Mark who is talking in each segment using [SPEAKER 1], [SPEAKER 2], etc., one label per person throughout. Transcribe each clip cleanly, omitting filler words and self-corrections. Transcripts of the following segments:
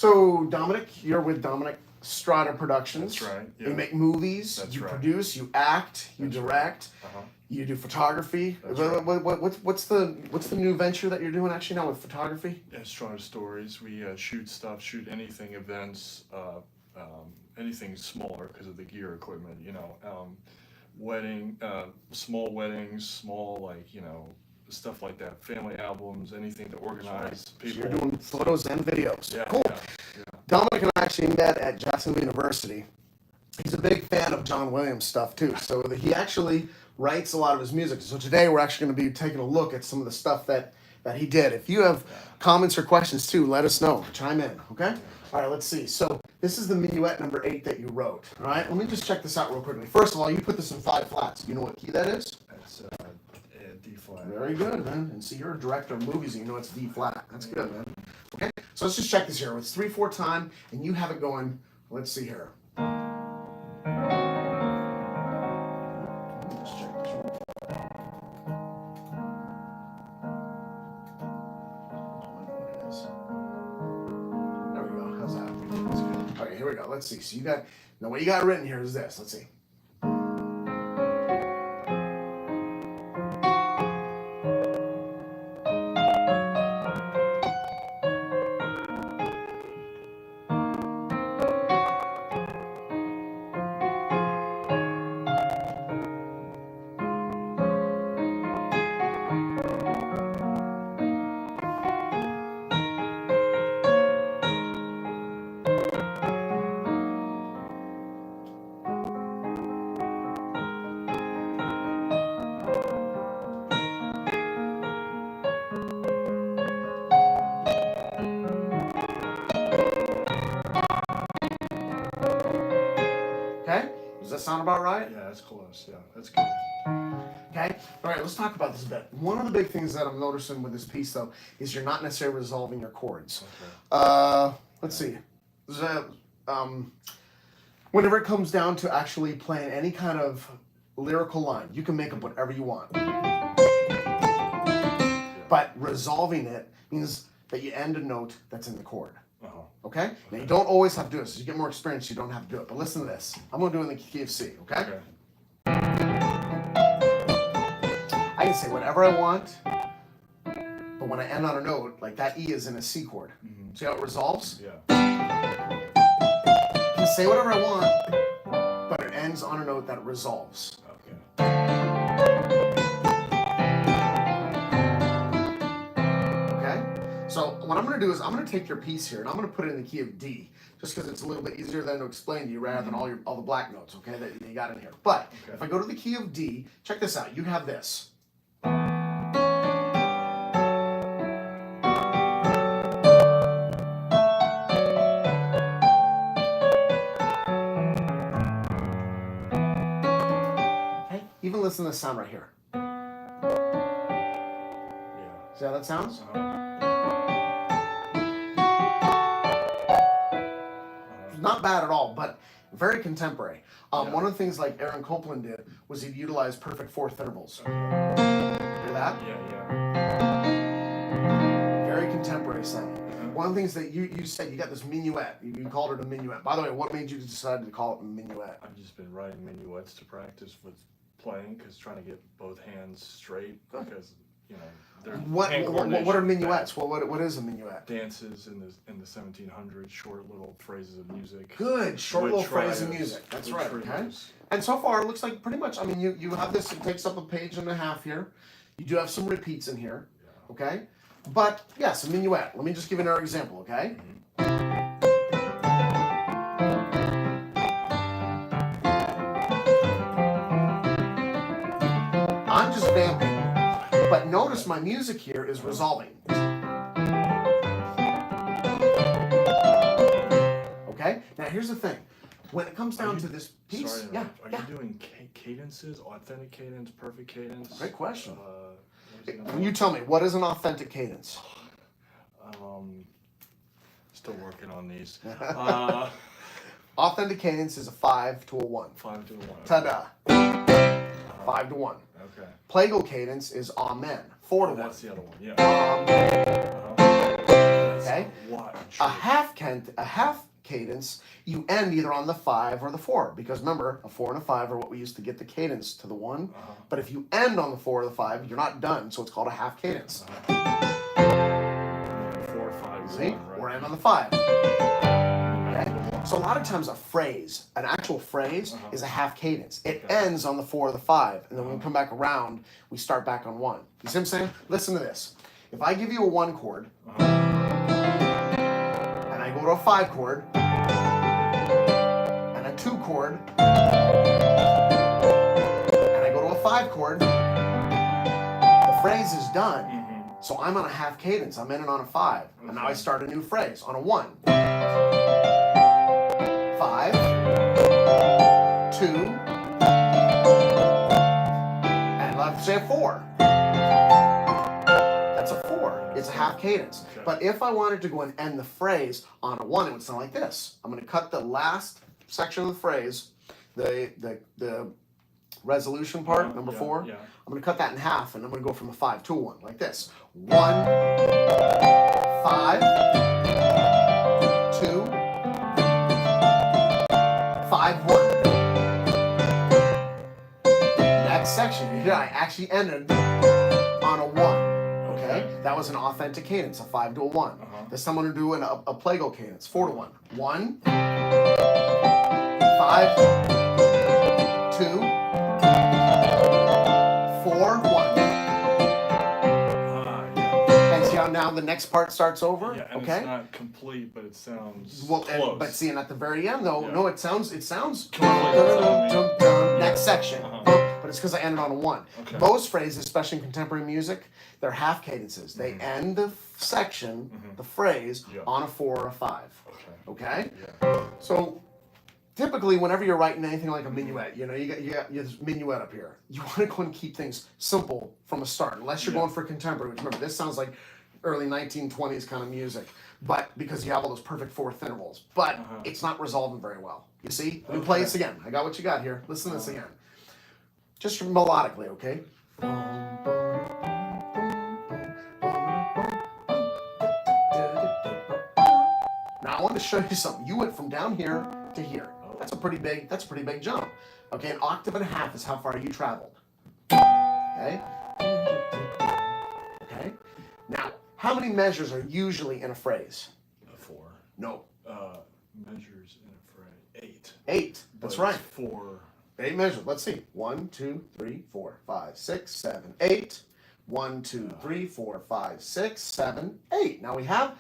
[SPEAKER 1] So, Dominic, you're with Dominic Strada Productions.
[SPEAKER 2] That's right. Yeah.
[SPEAKER 1] You make movies,
[SPEAKER 2] That's
[SPEAKER 1] you
[SPEAKER 2] right.
[SPEAKER 1] produce, you act, you
[SPEAKER 2] That's
[SPEAKER 1] direct,
[SPEAKER 2] right.
[SPEAKER 1] you do photography.
[SPEAKER 2] That's right.
[SPEAKER 1] What's the new venture that you're doing actually now with photography?
[SPEAKER 2] Yeah, Strada Stories. We shoot stuff, shoot anything, events, anything smaller because of the gear equipment. Small weddings, small stuff like that. Family albums, anything to organize people.
[SPEAKER 1] So you're doing photos and videos.
[SPEAKER 2] Yeah,
[SPEAKER 1] Cool.
[SPEAKER 2] yeah.
[SPEAKER 1] Dominic and I actually met at Jacksonville University. He's a big fan of John Williams stuff too, so he actually writes a lot of his music. So today we're actually going to be taking a look at some of the stuff that he did. If you have comments or questions too, let us know. Chime in, okay? All right, let's see. So this is the Minuet number 8 that you wrote. All right, let me just check this out real quickly. First of all, you put this in 5 flats. You know what key that is?
[SPEAKER 2] That's D flat.
[SPEAKER 1] Very good, man. And see, you're a director of movies, and you know it's D flat. That's good, man. Okay, so let's just check this here. It's 3/4 time, and you have it going. Let's see here. Let's check this one. There we go. How's that? That's good. Okay, here we go. Let's see. So you got now what you got written here is this. Let's see. Okay? Does that sound about right?
[SPEAKER 2] Yeah, that's close. Yeah, that's good.
[SPEAKER 1] Okay? All right, let's talk about this a bit. One of the big things that I'm noticing with this piece, though, is you're not necessarily resolving your chords.
[SPEAKER 2] Okay.
[SPEAKER 1] Let's see. Whenever it comes down to actually playing any kind of lyrical line, you can make up whatever you want. But resolving it means that you end a note that's in the chord. Okay? Now, you don't always have to do this. As you get more experience, you don't have to do it. But listen to this. I'm going to do it in the key of C, okay?
[SPEAKER 2] Okay.
[SPEAKER 1] I can say whatever I want, but when I end on a note, like that E is in a C chord.
[SPEAKER 2] Mm-hmm.
[SPEAKER 1] See how it resolves?
[SPEAKER 2] Yeah.
[SPEAKER 1] I can say whatever I want, but it ends on a note that resolves.
[SPEAKER 2] Okay.
[SPEAKER 1] Okay? So what I'm going to do is I'm going to take your piece here and I'm going to put it in the key of D, just because it's a little bit easier then to explain to you rather than all the black notes, okay, that you got in here. But if I go to the key of D, check this out. You have this. Okay? Even listen to the sound right here.
[SPEAKER 2] Yeah.
[SPEAKER 1] See how that sounds? Not bad at all, but very contemporary. One of the things like Aaron Copland did was he'd utilize perfect fourth intervals. Hear that?
[SPEAKER 2] Yeah.
[SPEAKER 1] Very contemporary sounding. One of the things that you said, you got this minuet. You called it a minuet. By the way, what made you decide to call it a minuet?
[SPEAKER 2] I've just been writing minuets to practice with playing, because trying to get both hands straight, because they're
[SPEAKER 1] What are minuets? What is a minuet?
[SPEAKER 2] Dances in the 1700s, short little phrases of music.
[SPEAKER 1] Good, short little phrase of
[SPEAKER 2] trios,
[SPEAKER 1] music. That's
[SPEAKER 2] with
[SPEAKER 1] right. Okay.
[SPEAKER 2] trios.
[SPEAKER 1] And so far, it looks like pretty much. I mean, you have this. It takes up a page and a half here. You do have some repeats in here.
[SPEAKER 2] Yeah.
[SPEAKER 1] Okay. But yes, a minuet. Let me just give another example. Okay. I'm just vamping. But notice my music here is resolving. Okay? Now here's the thing. When it comes down to this piece,
[SPEAKER 2] Sorry, are you doing cadences, authentic cadence, perfect cadence?
[SPEAKER 1] Great question.
[SPEAKER 2] You
[SPEAKER 1] You tell me, what is an authentic cadence?
[SPEAKER 2] Still working on these.
[SPEAKER 1] Authentic cadence is a 5 to a 1.
[SPEAKER 2] 5 to 1.
[SPEAKER 1] Ta-da. 5 to 1.
[SPEAKER 2] Okay.
[SPEAKER 1] Plagal cadence is amen. 4 to 1.
[SPEAKER 2] That's the other one. Yeah.
[SPEAKER 1] Amen.
[SPEAKER 2] That's
[SPEAKER 1] Okay?
[SPEAKER 2] What?
[SPEAKER 1] A half cadence, you end either on the 5 or the 4, because remember, a 4 and a 5 are what we use to get the cadence to the 1. But if you end on the 4 or the 5, you're not done, so it's called a half cadence.
[SPEAKER 2] 4, 5,
[SPEAKER 1] See?
[SPEAKER 2] 1, right?
[SPEAKER 1] Or end on the 5. Okay? So a lot of times an actual phrase is a half cadence. It ends on the 4 or the 5, and then when we come back around, we start back on 1. You see what I'm saying? Listen to this. If I give you a 1 chord, and I go to a 5 chord, and a 2 chord, and I go to a 5 chord, the phrase is done. So I'm on a half cadence. I'm ending on a 5. And now I start a new phrase on a 1. 5, 2, and let's say a 4. That's a 4. It's a half cadence.
[SPEAKER 2] Okay.
[SPEAKER 1] But if I wanted to go and end the phrase on a 1, it would sound like this. I'm going to cut the last section of the phrase, the resolution part, number 4.
[SPEAKER 2] Yeah.
[SPEAKER 1] I'm going to cut that in half, and I'm going to go from a 5 to a 1, like this. 1, 5, 2, 5, 1. Next section, here I actually ended on a 1. Okay? That was an authentic cadence, a 5 to a 1. This time I'm going to do a plagal cadence, 4 to 1. 1, 5, 2, 4, 1. And see how now the next part starts over?
[SPEAKER 2] Yeah, and
[SPEAKER 1] okay?
[SPEAKER 2] It's not complete, but it sounds
[SPEAKER 1] Well,
[SPEAKER 2] close.
[SPEAKER 1] but see, and at the very end though,
[SPEAKER 2] Yeah.
[SPEAKER 1] no, it sounds
[SPEAKER 2] Completely.
[SPEAKER 1] next section. But it's because I ended on a 1.
[SPEAKER 2] Okay.
[SPEAKER 1] Most phrases, especially in contemporary music, they're half cadences. They end the section, the phrase, on a 4 or a 5. Okay?
[SPEAKER 2] Yeah.
[SPEAKER 1] So typically, whenever you're writing anything like a minuet, you got this minuet up here. You want to go and keep things simple from the start, unless you're going for contemporary. Which remember, this sounds like early 1920s kind of music, but because you have all those perfect fourth intervals, but it's not resolving very well. You see? Let me play this again. I got what you got here. Listen to this again. Just melodically, okay? Now I want to show you something. You went from down here to here. That's a pretty big jump. Okay, an octave and a half is how far you traveled. Okay? Okay? Now, how many measures are usually in a phrase?
[SPEAKER 2] 4.
[SPEAKER 1] No.
[SPEAKER 2] Measures in a phrase. 8.
[SPEAKER 1] 8. That's right.
[SPEAKER 2] 4.
[SPEAKER 1] 8 measures. Let's see. 1, 2, 3, 4, 5, 6, 7, 8. 1, 2, 3, 4, 5, 6, 7, 8. Now we have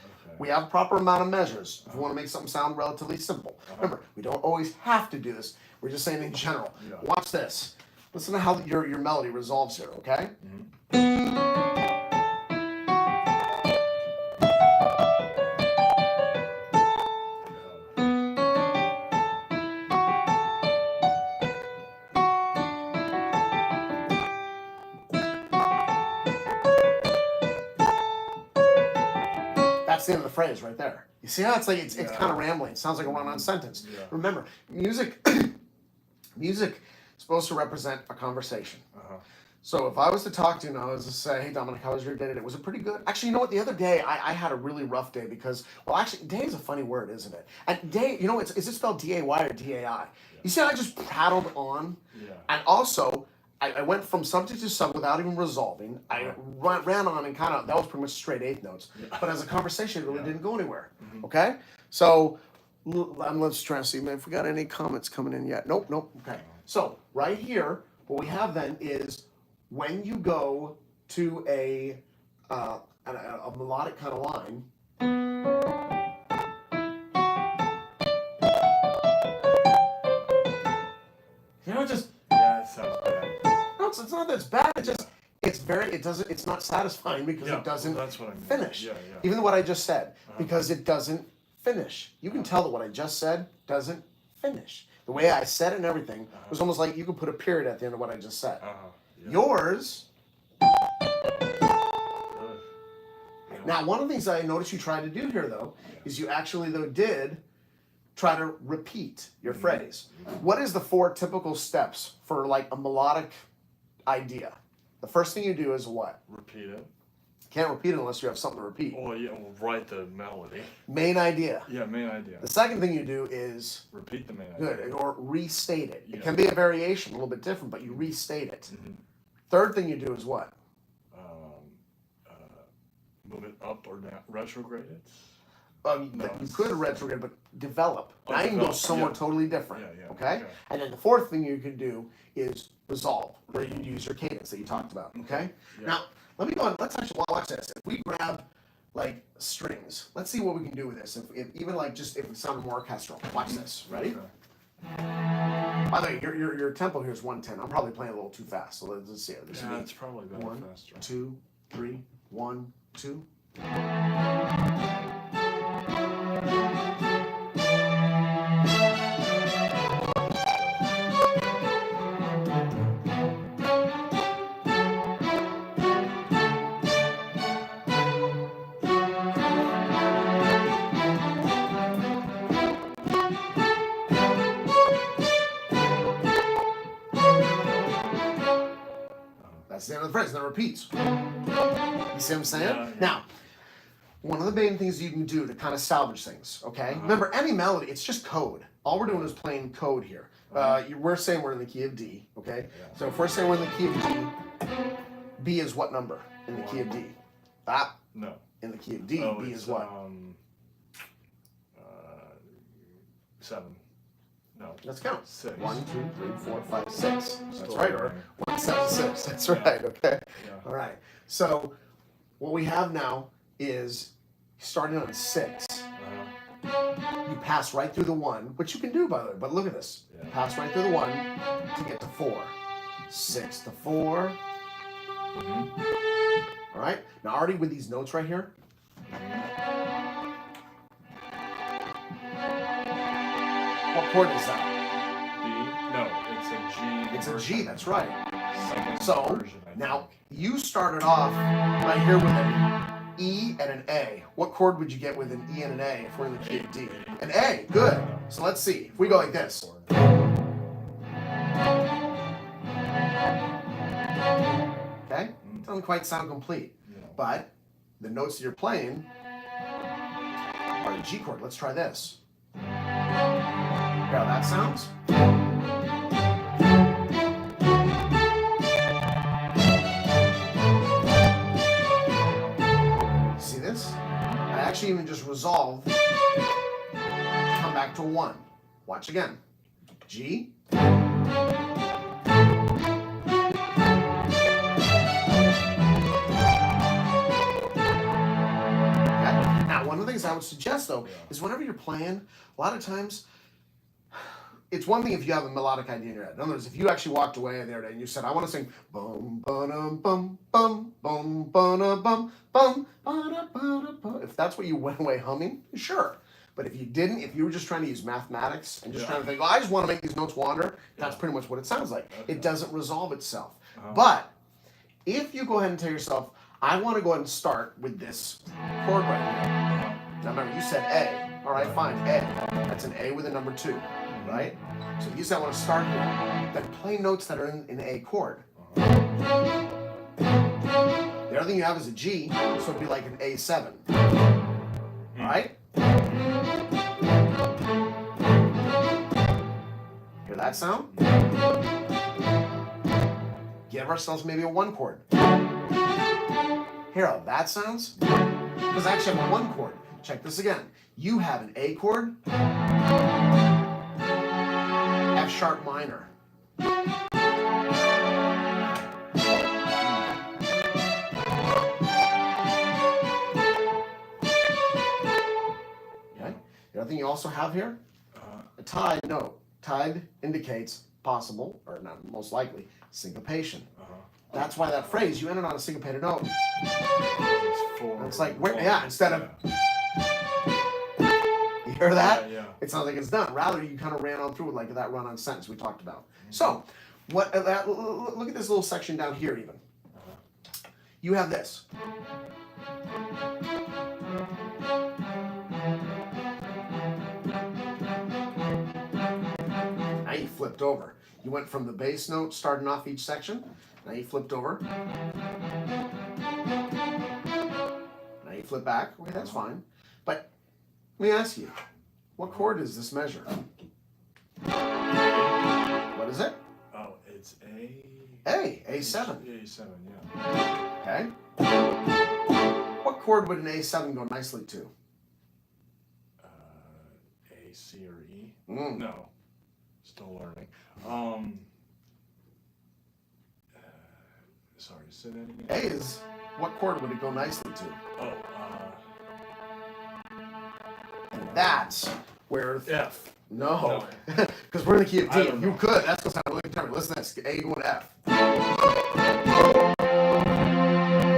[SPEAKER 1] proper amount of measures if we want to make something sound relatively simple. Remember, we don't always have to do this. We're just saying in general. Watch this. Listen to how your melody resolves here, okay? That's the end of the phrase right there. You see how it's like it's kind of rambling. It sounds like a run-on sentence.
[SPEAKER 2] Yeah.
[SPEAKER 1] Remember, music is supposed to represent a conversation. So if I was to talk to you and I was to say, hey Dominic, how was your day today? Was it pretty good? Actually, you know what? The other day I had a really rough day because, well, actually, day is a funny word, isn't it? And day, you know, is it spelled D-A-Y or D-A-I? You see how I just prattled on? And also, I went from subject to sub without even resolving. I ran on and kind of, that was pretty much straight eighth notes. But as a conversation, it really didn't go anywhere. Okay? So, let's try to see if we got any comments coming in yet. Nope. Okay. So, right here, what we have then is when you go to a melodic kind of line, you know, just
[SPEAKER 2] It sounds bad.
[SPEAKER 1] no, it's not that it's bad. It's not satisfying because it doesn't
[SPEAKER 2] that's what I mean.
[SPEAKER 1] finish.
[SPEAKER 2] Yeah.
[SPEAKER 1] Even what I just said, because it doesn't finish. You can tell that what I just said doesn't finish. The way I said it and everything was almost like you could put a period at the end of what I just said. Yours. Now, one of the things I noticed you tried to do here, though, is you actually, did try to repeat your phrase. What is the 4 typical steps for, like, a melodic idea? The first thing you do is what?
[SPEAKER 2] Repeat it.
[SPEAKER 1] Can't repeat it unless you have something to repeat.
[SPEAKER 2] Oh yeah, we'll write the melody.
[SPEAKER 1] Main idea.
[SPEAKER 2] Yeah, main idea.
[SPEAKER 1] The second thing you do is
[SPEAKER 2] Repeat the main idea.
[SPEAKER 1] good, or restate it.
[SPEAKER 2] Yeah.
[SPEAKER 1] It can be a variation, a little bit different, but you restate it. Third thing you do is what?
[SPEAKER 2] Move it up or down, retrograde it.
[SPEAKER 1] You could retrograde, but develop. Now you can go
[SPEAKER 2] develop,
[SPEAKER 1] somewhere
[SPEAKER 2] yeah.
[SPEAKER 1] totally different.
[SPEAKER 2] Yeah,
[SPEAKER 1] Okay? And then the fourth thing you can do is resolve, where you use your cadence that you talked about. Okay?
[SPEAKER 2] Yeah.
[SPEAKER 1] Now, let me go on. Let's actually watch this. If we grab like strings, let's see what we can do with this. If even like just if it sounded more orchestral. Watch this. Ready?
[SPEAKER 2] Okay.
[SPEAKER 1] By the way, your tempo here is 110. I'm probably playing a little too fast. So let's see. This
[SPEAKER 2] Yeah,
[SPEAKER 1] would be
[SPEAKER 2] it's probably better
[SPEAKER 1] 1,
[SPEAKER 2] faster.
[SPEAKER 1] 2, 3, 1, 2. That's the end of the phrase, and then it repeats. You see what I'm saying?
[SPEAKER 2] Yeah.
[SPEAKER 1] Now, one of the main things you can do to kind of salvage things, okay? Remember, any melody, it's just code. All we're doing is playing code here. We're saying we're in the key of D, okay?
[SPEAKER 2] Yeah.
[SPEAKER 1] So if we're saying we're in the key of D, B is what number in the key of D?
[SPEAKER 2] No.
[SPEAKER 1] In the key of D,
[SPEAKER 2] Oh,
[SPEAKER 1] B
[SPEAKER 2] it's,
[SPEAKER 1] is what?
[SPEAKER 2] 7. No.
[SPEAKER 1] Let's count.
[SPEAKER 2] 6.
[SPEAKER 1] 1, 2, 3, 4, 5, 6. That's
[SPEAKER 2] Still
[SPEAKER 1] right,
[SPEAKER 2] right.
[SPEAKER 1] or 1, 7, 6. That's right, okay?
[SPEAKER 2] Yeah.
[SPEAKER 1] All right. So what we have now is starting on 6. You pass right through the 1, which you can do by the way, but look at this.
[SPEAKER 2] Yeah.
[SPEAKER 1] Pass right through the 1 to get to 4. 6 to 4. All right. Now already with these notes right here. What chord is that?
[SPEAKER 2] B? No, it's a G.
[SPEAKER 1] It's a
[SPEAKER 2] version.
[SPEAKER 1] G, that's right.
[SPEAKER 2] Second
[SPEAKER 1] So
[SPEAKER 2] version, I
[SPEAKER 1] now
[SPEAKER 2] think.
[SPEAKER 1] you started off right here with an E and an A. What chord would you get with an E and an A if we're in the key of D? An A, good. So let's see. If we go like this. Okay? Doesn't quite sound complete.
[SPEAKER 2] Yeah.
[SPEAKER 1] But the notes that you're playing are the G chord. Let's try this. Hear how that sounds? See this? I actually even just resolve, come back to 1. Watch again. G. Now, one of the things I would suggest, though, is whenever you're playing, a lot of times, it's one thing if you have a melodic idea in your head. In other words, if you actually walked away the other day and you said, I want to sing bum ba-dum bum bum bum ba-da bum bum ba-da ba-da bum. If that's what you went away humming, sure. But if you didn't, if you were just trying to use mathematics and just trying to think, oh, I just want to make these notes wander, that's pretty much what it sounds like.
[SPEAKER 2] Okay.
[SPEAKER 1] It doesn't resolve itself. But if you go ahead and tell yourself, I want to go ahead and start with this chord right here. Now remember, you said A. All right, fine, A. That's an A with a number 2, right? So if you say I want to start here, then play notes that are in A chord. The other thing you have is a G, so it'd be like an A7. All right? Hear that sound? Give ourselves maybe a 1 chord. Hear how that sounds? Because I actually have a 1 chord. Check this again. You have an A chord, F sharp minor. Okay. The other thing you also have here, a tied note. Tied indicates possible, or not most likely, syncopation. That's why that phrase, you ended on a syncopated note. It's like, instead of, you hear that?
[SPEAKER 2] Yeah.
[SPEAKER 1] It sounds like it's done. Rather, you kind of ran on through it like that run-on sentence we talked about. So, look at this little section down here even. You have this. Now you flipped over. You went from the bass note starting off each section. Now you flipped over. flip back. Okay, that's fine. But let me ask you, what chord is this measure? What is it?
[SPEAKER 2] Oh, it's A.
[SPEAKER 1] A7.
[SPEAKER 2] A7, yeah.
[SPEAKER 1] Okay. What chord would an A7 go nicely to?
[SPEAKER 2] A, C, or E?
[SPEAKER 1] Mm.
[SPEAKER 2] No. Still learning. Sorry, say that again.
[SPEAKER 1] A is, what chord would it go nicely to?
[SPEAKER 2] Oh,
[SPEAKER 1] And that's where...
[SPEAKER 2] F.
[SPEAKER 1] No, because we're in the key of
[SPEAKER 2] I
[SPEAKER 1] D.
[SPEAKER 2] don't
[SPEAKER 1] You
[SPEAKER 2] know.
[SPEAKER 1] could. That's what's really determined. Listen to this. A going F.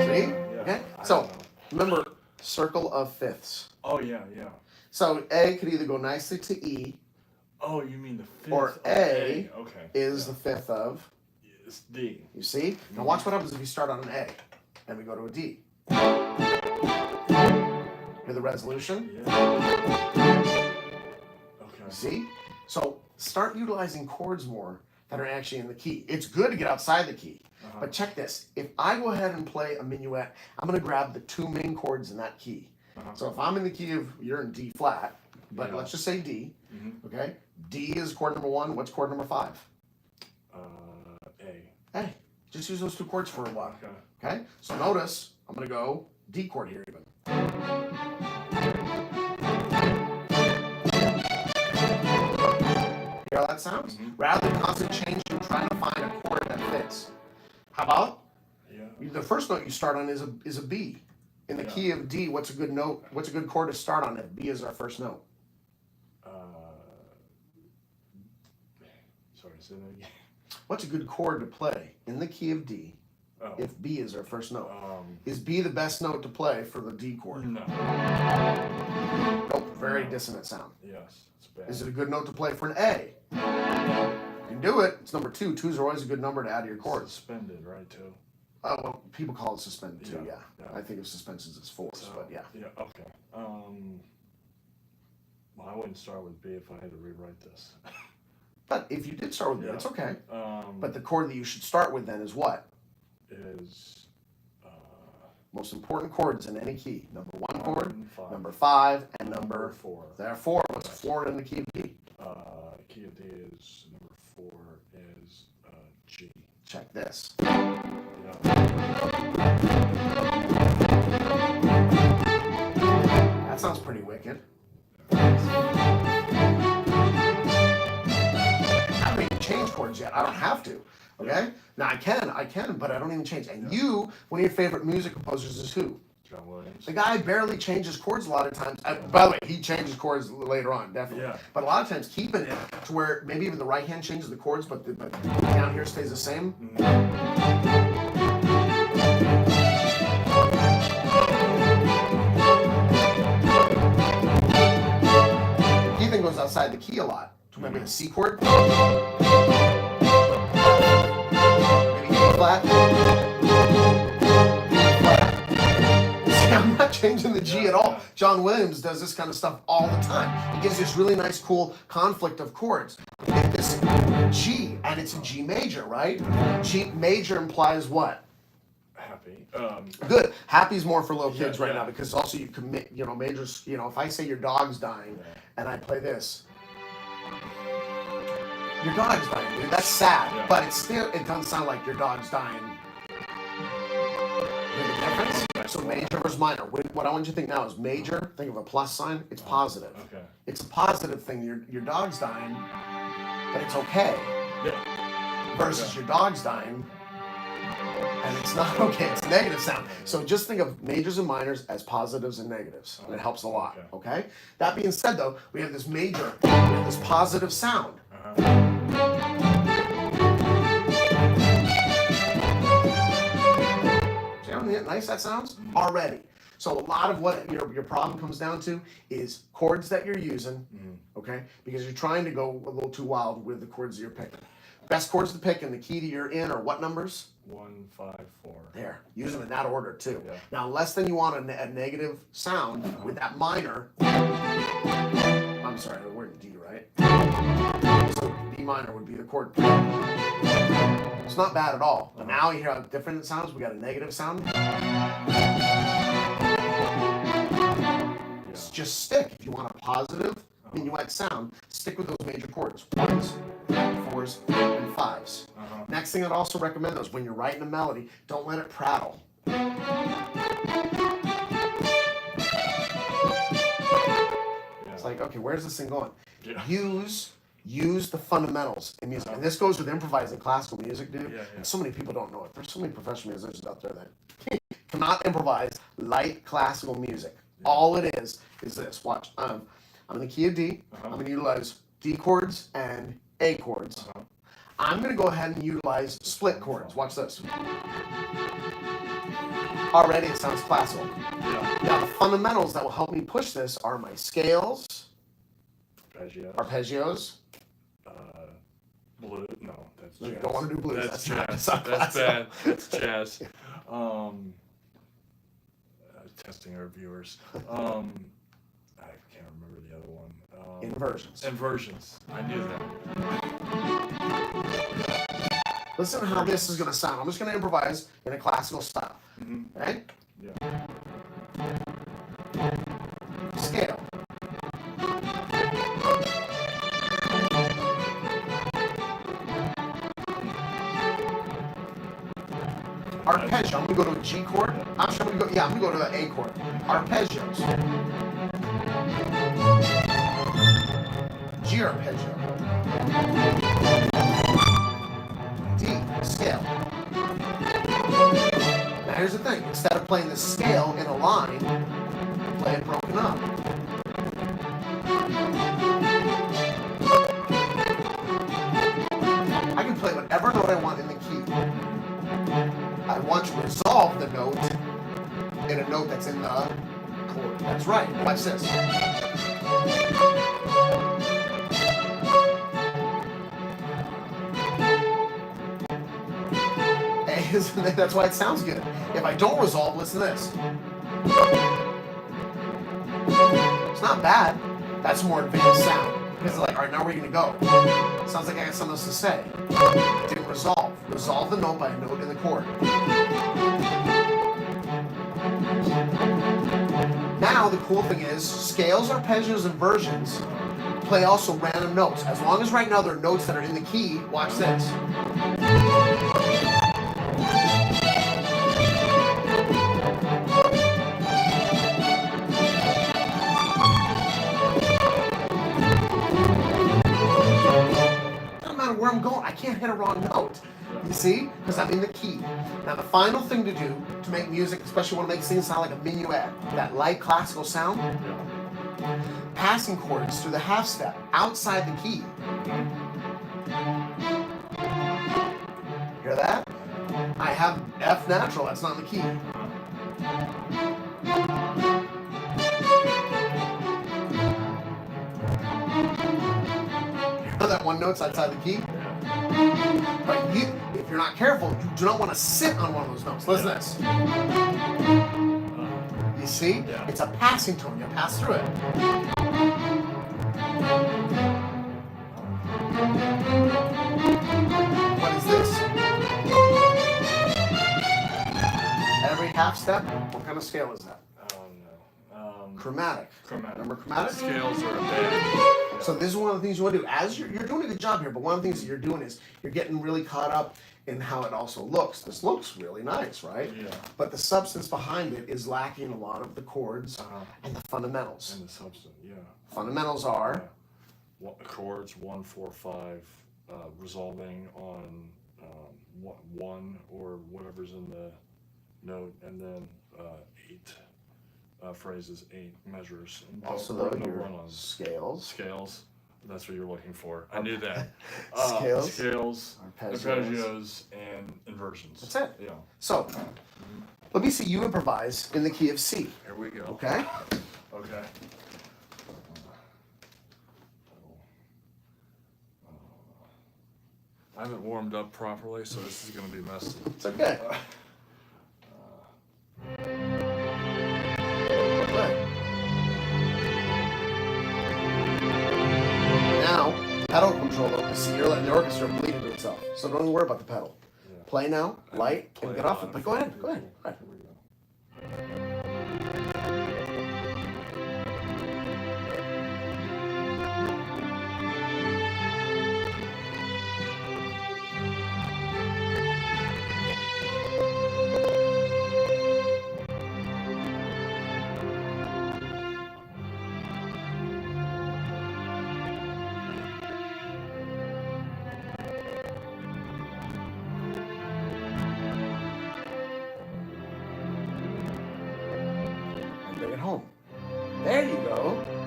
[SPEAKER 1] See?
[SPEAKER 2] Yeah,
[SPEAKER 1] Okay.
[SPEAKER 2] I
[SPEAKER 1] So
[SPEAKER 2] don't know.
[SPEAKER 1] remember, circle of fifths.
[SPEAKER 2] Oh, yeah, yeah.
[SPEAKER 1] So A could either go nicely to E,
[SPEAKER 2] Oh, you mean the fifth?
[SPEAKER 1] or
[SPEAKER 2] of
[SPEAKER 1] A
[SPEAKER 2] Okay.
[SPEAKER 1] is the fifth of.
[SPEAKER 2] It's D.
[SPEAKER 1] You see? Now watch what happens if you start on an A and we go to a D. Hear the resolution?
[SPEAKER 2] Yeah. Okay.
[SPEAKER 1] You see? So start utilizing chords more that are actually in the key. It's good to get outside the key. But check this. If I go ahead and play a minuet, I'm going to grab the two main chords in that key. So if I'm in the key of, you're in D flat, but let's just say D, okay? D is chord number 1. What's chord number 5?
[SPEAKER 2] A.
[SPEAKER 1] A. Just use those two chords for a while.
[SPEAKER 2] Okay.
[SPEAKER 1] Okay? So notice, I'm going to go D chord here even. Hear how that sounds? Rather than constantly changing, trying to find a chord that fits. How about?
[SPEAKER 2] Yeah.
[SPEAKER 1] The first note you start on is a B. In the key of D, what's a good note? What's a good chord to start on if B is our first note?
[SPEAKER 2] Sorry, say that again.
[SPEAKER 1] What's a good chord to play in the key of D if B is our first note? Is B the best note to play for the D chord?
[SPEAKER 2] No.
[SPEAKER 1] Nope, very dissonant sound.
[SPEAKER 2] Yes, it's bad.
[SPEAKER 1] Is it a good note to play for an A? You can do it. It's number 2. 2s are always a good number to add to your chords.
[SPEAKER 2] Suspended, right, too?
[SPEAKER 1] Oh, well, people call it suspended too,
[SPEAKER 2] Yeah,
[SPEAKER 1] yeah.
[SPEAKER 2] yeah.
[SPEAKER 1] I think of suspensions as fours, but yeah.
[SPEAKER 2] Yeah, okay. Well, I wouldn't start with B if I had to rewrite this.
[SPEAKER 1] But if you did start with B, it's okay.
[SPEAKER 2] But
[SPEAKER 1] But the chord that you should start with then is what?
[SPEAKER 2] is
[SPEAKER 1] Most important chords in any key. Number 1 chord,
[SPEAKER 2] 5.
[SPEAKER 1] number 5, and number
[SPEAKER 2] 4.
[SPEAKER 1] There are 4. What's 4 in the key of D?
[SPEAKER 2] Key of D is number 4 is G.
[SPEAKER 1] Check this.
[SPEAKER 2] Yeah.
[SPEAKER 1] That sounds pretty wicked. I haven't even changed chords yet. I don't have to. Okay? Now I can, but I don't even change. And you, one of your favorite music composers is who?
[SPEAKER 2] John Williams.
[SPEAKER 1] The guy barely changes chords a lot of times. By the way, he changes chords later on, definitely.
[SPEAKER 2] Yeah.
[SPEAKER 1] But a lot of times keeping it to where maybe even the right hand changes the chords, but down here stays the same. He then goes outside the key a lot. So maybe the C chord. Maybe E flat. I'm not changing the G at all. John Williams does this kind of stuff all the time. He gives this really nice, cool conflict of chords. You get this G, and it's a G major, right? G major implies what?
[SPEAKER 2] Happy.
[SPEAKER 1] Good. Happy's more for little kids right
[SPEAKER 2] yeah.
[SPEAKER 1] now because also you commit, majors, if I say your dog's dying and I play this, your dog's dying, dude. That's sad, but it doesn't sound like your dog's dying. Hear the difference? So major versus minor. What I want you to think now is major, think of a plus sign, it's positive.
[SPEAKER 2] Okay.
[SPEAKER 1] It's a positive thing. Your dog's dying, but it's okay.
[SPEAKER 2] Yeah.
[SPEAKER 1] Versus your dog's dying, and it's not okay. It's a negative sound. So just think of majors and minors as positives and negatives, and it helps a lot. Okay. That being said, though, we have this major, we have this positive sound. See how nice that sounds already. So a lot of what your problem comes down to is chords that you're using, okay? Because you're trying to go a little too wild with the chords that you're picking. Best chords to pick in the key that you're in are what numbers?
[SPEAKER 2] 1, 5, 4.
[SPEAKER 1] There, use them in that order too.
[SPEAKER 2] Yeah.
[SPEAKER 1] Now, less than you want a negative sound with that minor. I'm sorry, we're in D, right? So D minor would be the chord. It's not bad at all. But now you hear how different it sounds. We got a negative sound. just stick. If you want a positive minuet sound, stick with those major chords. 1s, 4s, and 5s. Next thing I'd also recommend is when you're writing a melody, don't let it prattle. It's like, okay, where's this thing going?
[SPEAKER 2] Yeah.
[SPEAKER 1] Use the fundamentals in music. And this goes with improvising classical music, dude.
[SPEAKER 2] Yeah.
[SPEAKER 1] And so many people don't know it. There's so many professional musicians out there that cannot improvise light classical music. All it is this. Watch. I'm in the key of D. I'm going to utilize D chords and A chords. I'm going to go ahead and utilize split chords. Watch this. Already it sounds classical. Now the fundamentals that will help me push this are my scales, arpeggios.
[SPEAKER 2] Blue? No, that's
[SPEAKER 1] You
[SPEAKER 2] jazz.
[SPEAKER 1] don't want to do blues.
[SPEAKER 2] That's
[SPEAKER 1] not-
[SPEAKER 2] jazz.
[SPEAKER 1] not
[SPEAKER 2] That's
[SPEAKER 1] classical.
[SPEAKER 2] bad. That's jazz. Testing our viewers. I can't remember the other one.
[SPEAKER 1] Inversions.
[SPEAKER 2] Inversions. I knew that.
[SPEAKER 1] Listen to how this is going to sound. I'm just going to improvise in a classical style. Okay?
[SPEAKER 2] Yeah.
[SPEAKER 1] Scale. Arpeggio. I'm going to go to a G chord. Actually, I'm going to go to the A chord. Arpeggios. G arpeggio. D scale. Now here's the thing. Instead of playing the scale in a line, play it broken up. I can play whatever note I want in the key. I want to resolve the note in a note that's in the chord. That's right. Watch this. That's why it sounds good. If I don't resolve, listen to this. It's not bad. That's more advanced sound. Because it's like, all right, now where are you going to go? Sounds like I got something else to say. Didn't resolve. Resolve the note by a note in the chord. Now the cool thing is, scales, arpeggios, and inversions play also random notes. As long as right now they're notes that are in the key, watch this. Where I'm going, I can't hit a wrong note. You see? Because I'm in the key. Now the final thing to do to make music, especially when it makes things sound like a minuet, that light classical sound, passing chords through the half step outside the key. Hear that? I have F natural, that's not in the key. That one note's outside the key. But if you're not careful, you do not want to sit on one of those notes. Listen to this. You see? It's a passing tone. You pass through it. What is this? Every half step, what kind of scale is that? Chromatic. Remember chromatic?
[SPEAKER 2] Scales are bad.
[SPEAKER 1] So this is one of the things you want to do. As you're doing a good job here, but one of the things that you're doing is you're getting really caught up in how it also looks. This looks really nice, right?
[SPEAKER 2] Yeah.
[SPEAKER 1] But the substance behind it is lacking a lot of the chords and the fundamentals.
[SPEAKER 2] And the substance, yeah.
[SPEAKER 1] Fundamentals are
[SPEAKER 2] chords 1, 4, 5, resolving on 1 or whatever's in the note, and then 8. Phrases, 8 measures.
[SPEAKER 1] Also
[SPEAKER 2] no
[SPEAKER 1] your
[SPEAKER 2] run on
[SPEAKER 1] scales.
[SPEAKER 2] Scales. That's what you're looking for. I knew that.
[SPEAKER 1] Scales,
[SPEAKER 2] arpeggios, and inversions.
[SPEAKER 1] That's it.
[SPEAKER 2] Yeah.
[SPEAKER 1] So, let me see you improvise in the key of C.
[SPEAKER 2] Here we go.
[SPEAKER 1] Okay?
[SPEAKER 2] Okay. I haven't warmed up properly, so this is going to be messy.
[SPEAKER 1] It's okay. Now, pedal control though. See, you're letting the orchestra bleed into itself. So don't even worry about the pedal.
[SPEAKER 2] Yeah.
[SPEAKER 1] Play now, light, and get off it. But go ahead. Go ahead.
[SPEAKER 2] Here we go.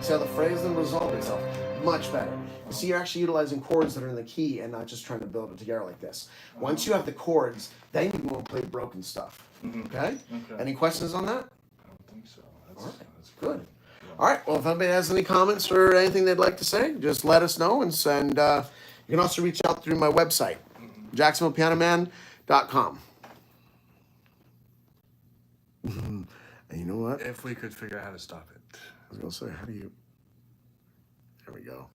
[SPEAKER 1] See how the phrase then resolved itself? Much better. You see, you're actually utilizing chords that are in the key and not just trying to build it together like this. Once you have the chords, then you can go and play broken stuff. Okay? Any questions on that?
[SPEAKER 2] I don't think so.
[SPEAKER 1] All right.
[SPEAKER 2] That's
[SPEAKER 1] Good. All right. Well, if anybody has any comments or anything they'd like to say, just let us know. And you can also reach out through my website, JacksonvillePianoMan.com. And you know what?
[SPEAKER 2] If we could figure out how to stop it.
[SPEAKER 1] I was going to say, how do you... There we go.